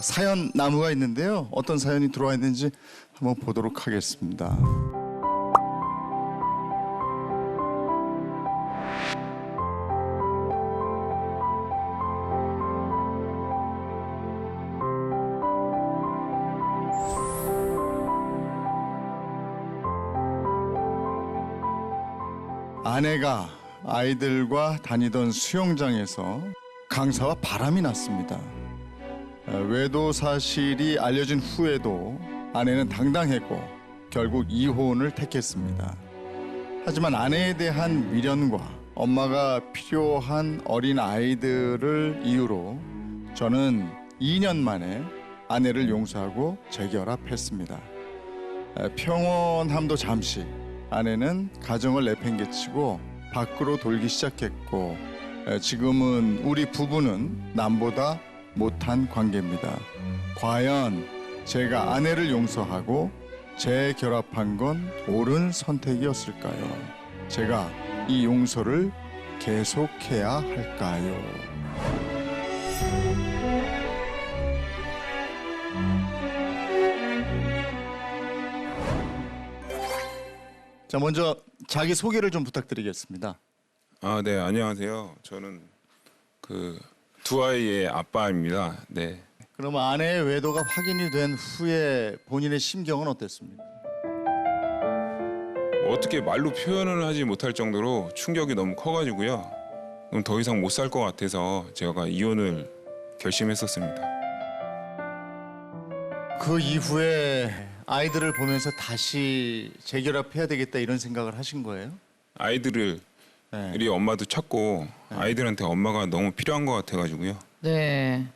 사연 나무가 있는데요. 어떤 사연이 들어와 있는지 한번 보도록 하겠습니다. 아내가 아이들과 다니던 수영장에서 강사와 바람이 났습니다. 외도 사실이 알려진 후에도 아내는 당당했고 결국 이혼을 택했습니다. 하지만 아내에 대한 미련과 엄마가 필요한 어린 아이들을 이유로 저는 2년 만에 아내를 용서하고 재결합했습니다. 평온함도 잠시 아내는 가정을 내팽개치고 밖으로 돌기 시작했고 지금은 우리 부부는 남보다 못한 관계입니다. 과연 제가 아내를 용서하고 재결합한 건 옳은 선택이었을까요? 제가 이 용서를 계속해야 할까요? 자, 먼저 자기 소개를 좀 부탁드리겠습니다. 네, 안녕하세요. 저는 두 아이의 아빠입니다. 네. 그럼 아내의 외도가 확인이 된 후에 본인의 심경은 어땠습니까? 어떻게 말로 표현을 하지 못할 정도로 충격이 너무 커가지고요. 그럼 더 이상 못 살 것 같아서 제가 이혼을 결심했었습니다. 그 이후에 아이들을 보면서 다시 재결합해야 되겠다 이런 생각을 하신 거예요? 아이들을 네. 우리 엄마도 찾고 아이들한테 엄마가 너무 필요한 것 같아가지고요. 네.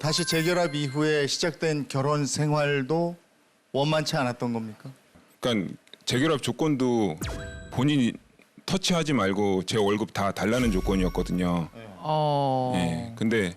다시 재결합 이후에 시작된 결혼 생활도 원만치 않았던 겁니까? 그러니까 재결합 조건도 본인이 터치하지 말고 제 월급 다 달라는 조건이었거든요. 네. 근데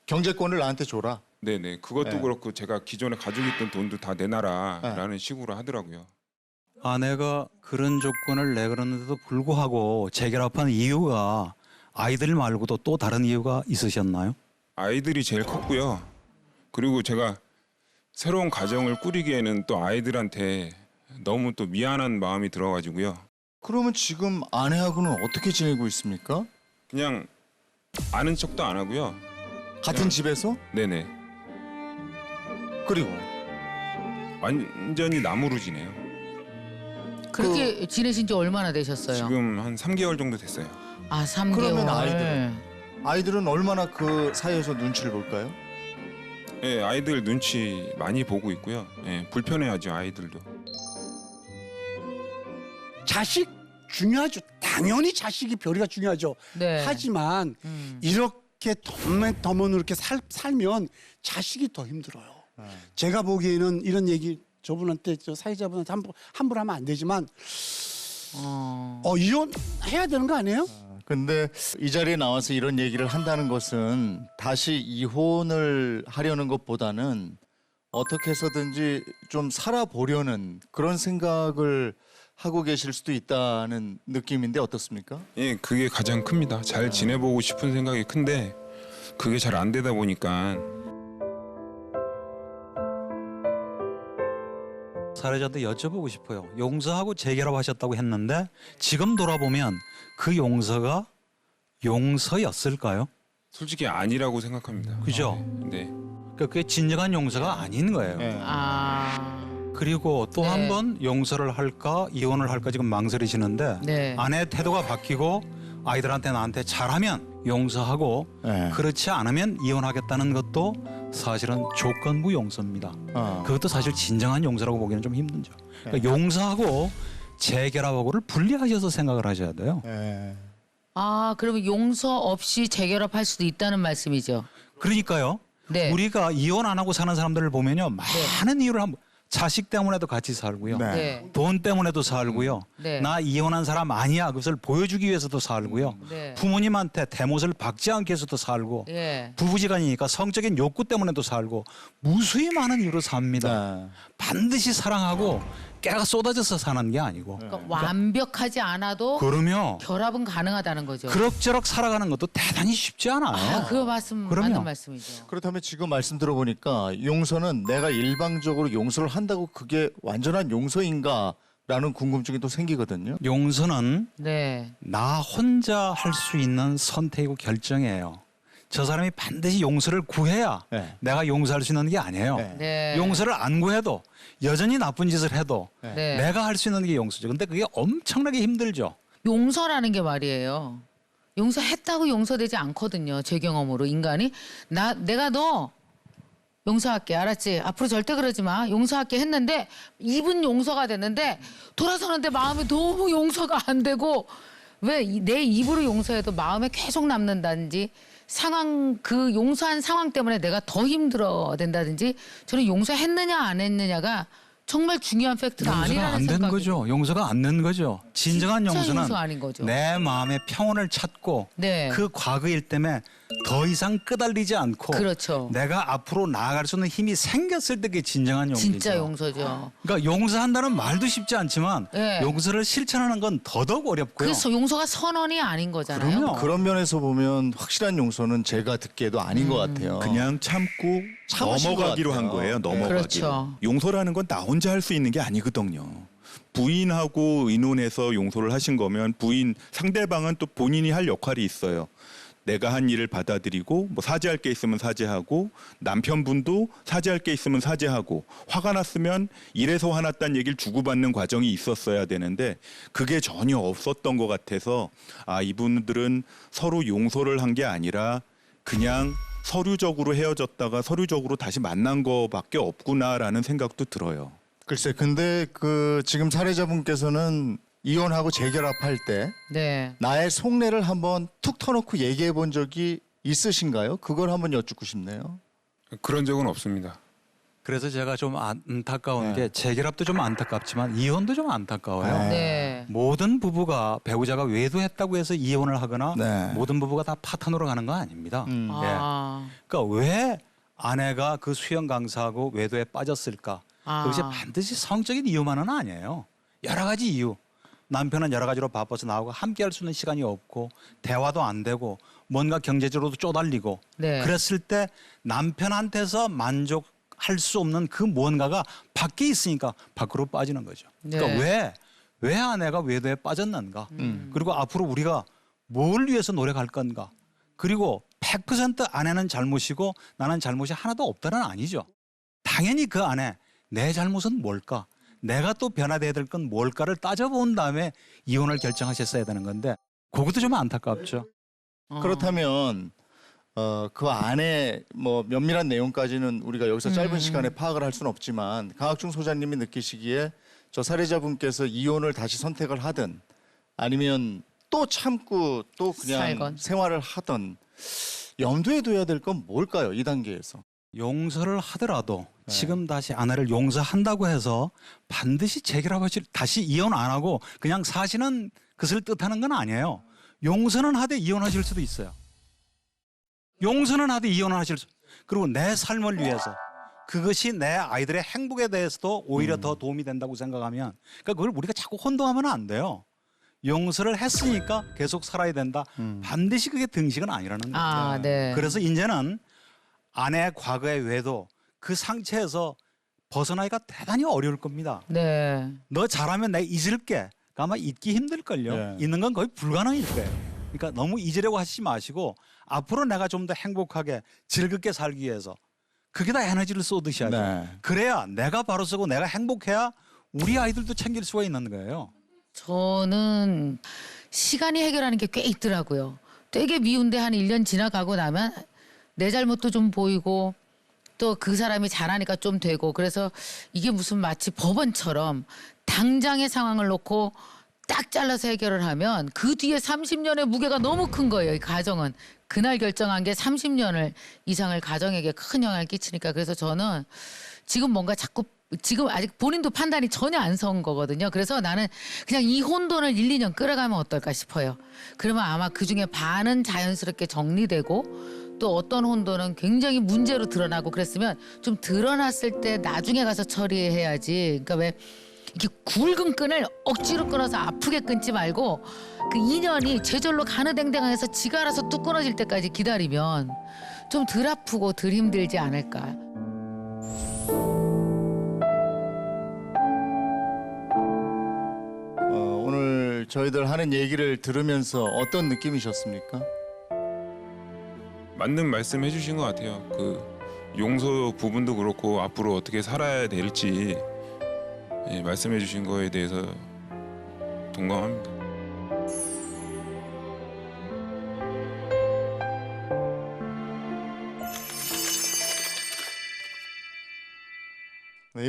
경제권을 나한테 줘라. 네네 그것도 네. 그렇고 제가 기존에 가지고 있던 돈도 다 내놔라라는 식으로 하더라고요. 아내가 그런 조건을 내걸었는데도 불구하고 재결합한 이유가 아이들 말고도 또 다른 이유가 있으셨나요? 아이들이 제일 컸고요. 그리고 제가 새로운 가정을 꾸리기에는 또 아이들한테 너무 또 미안한 마음이 들어가지고요. 그러면 지금 아내하고는 어떻게 지내고 있습니까? 그냥 아는 척도 안 하고요. 같은 집에서? 네네 그리고 완전히 나무로 지내요. 그렇게 지내신 지 얼마나 되셨어요? 지금 한 3개월 정도 됐어요. 아, 3개월. 그러면 아이들은 얼마나 그 사이에서 눈치를 볼까요? 네, 아이들 눈치 많이 보고 있고요. 네, 불편해하죠 아이들도. 자식 중요하죠. 당연히 자식이 별이가 중요하죠. 네. 하지만 이렇게 덤은 이렇게 살면 자식이 더 힘들어요. 제가 보기에는 이런 얘기 저분한테 저 사회자분한테 함부로 하면 안 되지만 이혼해야 되는 거 아니에요? 근데 이 자리에 나와서 이런 얘기를 한다는 것은 다시 이혼을 하려는 것보다는 어떻게 해서든지 좀 살아보려는 그런 생각을 하고 계실 수도 있다는 느낌인데 어떻습니까? 예, 그게 가장 큽니다. 잘 지내보고 싶은 생각이 큰데 그게 잘 안 되다 보니까. 사례자한테 여쭤보고 싶어요. 용서하고 재결합하셨다고 했는데 지금 돌아보면 그 용서가 용서였을까요? 솔직히 아니라고 생각합니다. 그죠? 네. 그러니까 그게 진정한 용서가 아닌 거예요. 네. 그리고 또 네. 한 번 용서를 할까 이혼을 할까 지금 망설이시는데 네. 아내의 태도가 바뀌고 아이들한테 나한테 잘하면 용서하고 네. 그렇지 않으면 이혼하겠다는 것도 사실은 조건부 용서입니다. 그것도 사실 진정한 용서라고 보기는 좀 힘들죠. 그러니까 용서하고 재결합하고를 분리하셔서 생각을 하셔야 돼요. 네. 아, 그러면 용서 없이 재결합할 수도 있다는 말씀이죠. 그러니까요. 네. 우리가 이혼 안 하고 사는 사람들을 보면요. 많은 이유를 자식 때문에도 같이 살고요. 네. 네. 돈 때문에도 살고요. 네. 나 이혼한 사람 아니야. 그것을 보여주기 위해서도 살고요. 네. 부모님한테 대못을 박지 않기 위해서도 살고 예. 부부지간이니까 성적인 욕구 때문에도 살고 무수히 많은 이유로 삽니다. 네. 반드시 사랑하고 깨가 쏟아져서 사는 게 아니고 그러니까 완벽하지 않아도 그러면 결합은 가능하다는 거죠. 그럭저럭 살아가는 것도 대단히 쉽지 않아요. 아, 그 말씀 그럼요. 맞는 말씀이죠. 그렇다면 지금 말씀 들어보니까 용서는 내가 일방적으로 용서를 한다고 그게 완전한 용서인가라는 궁금증이 또 생기거든요. 용서는 네. 나 혼자 할 수 있는 선택이고 결정이에요. 저 사람이 반드시 용서를 구해야 네. 내가 용서할 수 있는 게 아니에요. 네. 네. 용서를 안 구해도 여전히 나쁜 짓을 해도 네. 내가 할 수 있는 게 용서죠. 근데 그게 엄청나게 힘들죠. 용서라는 게 말이에요. 용서했다고 용서되지 않거든요. 제 경험으로 인간이 내가 너 용서할게, 알았지? 앞으로 절대 그러지 마. 용서할게 했는데 입은 용서가 됐는데 돌아서는데 마음이 너무 용서가 안 되고 왜 내 입으로 용서해도 마음에 계속 남는다든지 상황 그 용서한 상황 때문에 내가 더 힘들어 된다든지 저는 용서했느냐 안 했느냐가 정말 중요한 팩트가 용서가 아니라는 안 된 생각이 거죠. 용서가 안 된 거죠. 진정한 진짜 용서는 용서 아닌 거죠. 내 마음의 평온을 찾고 네. 그 과거일 때문에 더 이상 끄달리지 않고 그렇죠. 내가 앞으로 나아갈 수 있는 힘이 생겼을 때 그게 진정한 용서죠. 진짜 용서죠. 그러니까 용서한다는 말도 쉽지 않지만 네. 용서를 실천하는 건 더더욱 어렵고요. 그래서 용서가 선언이 아닌 거잖아요. 그럼요. 그런 면에서 보면 확실한 용서는 제가 듣기에도 아닌 것 같아요. 그냥 참고 참으신 넘어가기로 것 한 같아요. 거예요. 네. 넘어가기로. 그렇죠. 용서라는 건 나 혼자 할 수 있는 게 아니거든요. 부인하고 의논해서 용서를 하신 거면 부인 상대방은 또 본인이 할 역할이 있어요. 내가 한 일을 받아들이고 뭐 사죄할 게 있으면 사죄하고 남편분도 사죄할 게 있으면 사죄하고 화가 났으면 이래서 화났다는 얘기를 주고받는 과정이 있었어야 되는데 그게 전혀 없었던 것 같아서 아 이분들은 서로 용서를 한 게 아니라 그냥 서류적으로 헤어졌다가 서류적으로 다시 만난 거밖에 없구나라는 생각도 들어요. 글쎄, 근데 그 지금 사례자분께서는 이혼하고 재결합할 때 네. 나의 속내를 한번 툭 터놓고 얘기해 본 적이 있으신가요? 그걸 한번 여쭙고 싶네요. 그런 적은 없습니다. 그래서 제가 좀 안타까운 네. 게 재결합도 좀 안타깝지만 이혼도 좀 안타까워요. 네. 네. 모든 부부가 배우자가 외도했다고 해서 이혼을 하거나 네. 모든 부부가 다 파탄으로 가는 거 아닙니다. 아. 그러니까 왜 아내가 그 수영 강사하고 외도에 빠졌을까? 아. 그것이 반드시 성적인 이유만은 아니에요. 여러 가지 이유. 남편은 여러 가지로 바빠서 나하고 함께 할 수 있는 시간이 없고 대화도 안 되고 뭔가 경제적으로도 쪼달리고 네. 그랬을 때 남편한테서 만족할 수 없는 그 무언가가 밖에 있으니까 밖으로 빠지는 거죠. 그러니까 네. 왜 아내가 외도에 빠졌는가? 그리고 앞으로 우리가 뭘 위해서 노력할 건가? 그리고 100% 아내는 잘못이고 나는 잘못이 하나도 없다는 아니죠. 당연히 그 안에 내 잘못은 뭘까? 내가 또 변화돼야 될 건 뭘까를 따져본 다음에 이혼을 결정하셨어야 되는 건데 그것도 좀 안타깝죠. 그렇다면 그 안에 뭐 면밀한 내용까지는 우리가 여기서 짧은 시간에 파악을 할 수는 없지만 강학중 소장님이 느끼시기에 저 사례자분께서 이혼을 다시 선택을 하든 아니면 또 참고 또 그냥 살건. 생활을 하든 염두에 둬야 될 건 뭘까요? 이 단계에서. 용서를 하더라도 네. 지금 다시 아내를 용서한다고 해서 반드시 재결합하실 다시 이혼 안 하고 그냥 사시는 것을 뜻하는 건 아니에요. 용서는 하되 이혼하실 수도 있어요. 용서는 하되 이혼을 하실 수. 그리고 내 삶을 위해서 그것이 내 아이들의 행복에 대해서도 오히려 더 도움이 된다고 생각하면 그러니까 그걸 우리가 자꾸 혼동하면 안 돼요. 용서를 했으니까 계속 살아야 된다. 반드시 그게 등식은 아니라는 거죠. 아, 네. 그래서 이제는 아내의 과거의 외도 그 상처에서 벗어나기가 대단히 어려울 겁니다. 네. 너 잘하면 내가 잊을게. 아마 잊기 힘들걸요. 네. 잊는 건 거의 불가능일 거예요. 그러니까 너무 잊으려고 하시지 마시고 앞으로 내가 좀 더 행복하게 즐겁게 살기 위해서 그게 다 에너지를 쏟으셔야죠. 네. 그래야 내가 바로 서고 내가 행복해야 우리 아이들도 챙길 수가 있는 거예요. 저는 시간이 해결하는 게 꽤 있더라고요. 되게 미운데 한 1년 지나가고 나면 내 잘못도 좀 보이고 또 그 사람이 잘하니까 좀 되고 그래서 이게 무슨 마치 법원처럼 당장의 상황을 놓고 딱 잘라서 해결을 하면 그 뒤에 30년의 무게가 너무 큰 거예요. 이 가정은. 그날 결정한 게 30년을 이상을 가정에게 큰 영향을 끼치니까 그래서 저는 지금 뭔가 자꾸 지금 아직 본인도 판단이 전혀 안 선 거거든요. 그래서 나는 그냥 이 혼돈을 1, 2년 끌어가면 어떨까 싶어요. 그러면 아마 그중에 반은 자연스럽게 정리되고 또 어떤 혼돈은 굉장히 문제로 드러나고 그랬으면 좀 드러났을 때 나중에 가서 처리해야지. 그러니까 왜 이렇게 굵은 끈을 억지로 끊어서 아프게 끊지 말고 그 인연이 제절로 가느댕댕해서 지가 알아서 뚝 끊어질 때까지 기다리면 좀 덜 아프고 덜 힘들지 않을까. 오늘 저희들 하는 얘기를 들으면서 어떤 느낌이셨습니까? 맞는 말씀 해주신 것 같아요. 그 용서 부분도 그렇고 앞으로 어떻게 살아야 될지 말씀해주신 거에 대해서 동감합니다.